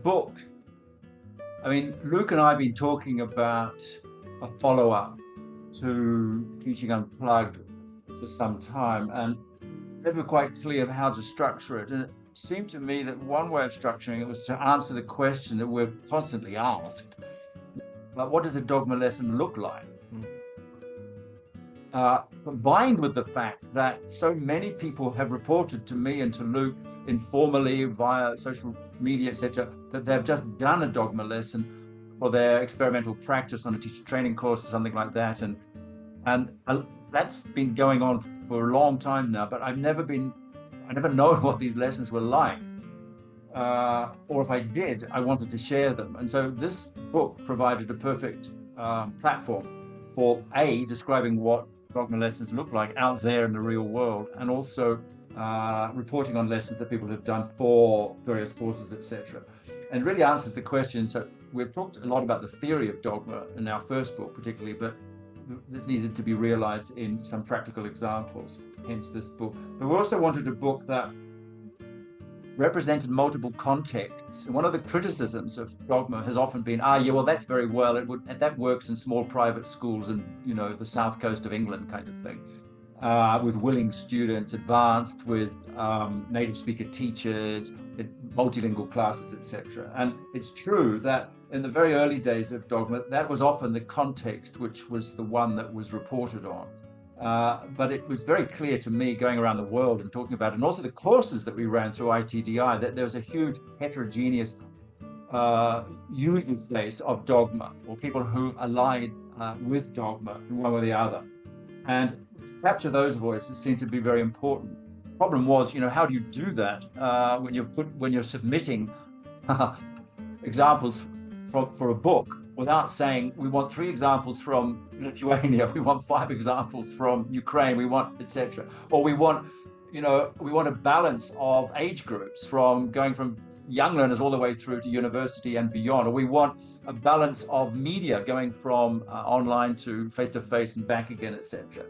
book, I mean, Luke and I have been talking about a follow-up to Teaching Unplugged for some time, and never quite clear of how to structure it. And it seemed to me that one way of structuring it was to answer the question that we're constantly asked, like, what does a dogma lesson look like? Combined with the fact that so many people have reported to me and to Luke informally via social media, etc., that they've just done a dogma lesson for their experimental practice on a teacher training course or something like that, and that's been going on for a long time now. But I never known what these lessons were like, or if I did, I wanted to share them. And so this book provided a perfect platform for describing what dogma lessons look like out there in the real world, and also reporting on lessons that people have done for various courses, etc. And really answers the question. So we've talked a lot about the theory of dogma in our first book particularly, but it needed to be realized in some practical examples, hence this book. But we also wanted a book that represented multiple contexts. And one of the criticisms of dogma has often been, well, that's very well, that works in small private schools in, the south coast of England kind of thing, with willing students, advanced with native speaker teachers, multilingual classes, etc. And it's true that in the very early days of dogma, that was often the context which was the one that was reported on. But it was very clear to me going around the world and talking about it, and also the courses that we ran through ITDI, that there was a huge heterogeneous user space of dogma, or people who allied with dogma in one way or the other. And to capture those voices seemed to be very important. The problem was, how do you do that when you're submitting examples for a book, without saying, we want 3 examples from Lithuania, we want 5 examples from Ukraine, we want, etc. Or we want a balance of age groups, from going from young learners all the way through to university and beyond. Or we want a balance of media going from online to face-to-face and back again, etc.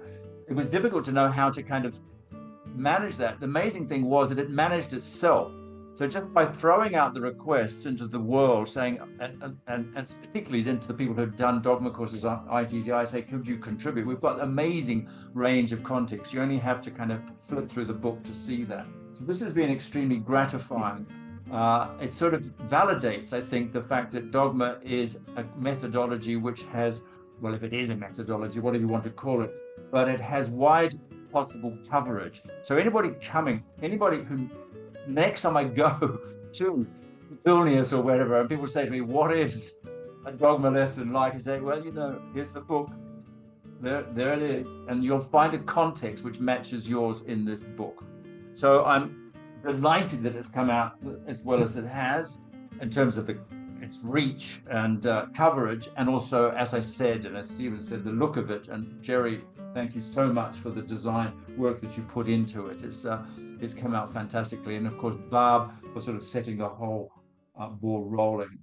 It was difficult to know how to kind of manage that. The amazing thing was that it managed itself. So just by throwing out the requests into the world, saying, and particularly into the people who've done dogma courses on ITDI, say, could you contribute? We've got an amazing range of context. You only have to kind of flip through the book to see that. So this has been extremely gratifying. It sort of validates, I think, the fact that dogma is a methodology which has, well, if it is a methodology, whatever you want to call it, but it has wide possible coverage. So anybody who, next time I go to Vilnius or wherever, and people say to me, what is a dogma lesson like? I say, well, here's the book. There it is. And you'll find a context which matches yours in this book. So I'm delighted that it's come out as well as it has, in terms of its reach and coverage, and also, as I said, and as Stephen said, the look of it. And Jerry, thank you so much for the design work that you put into it. It's come out fantastically. And of course, Barb for sort of setting the whole ball rolling.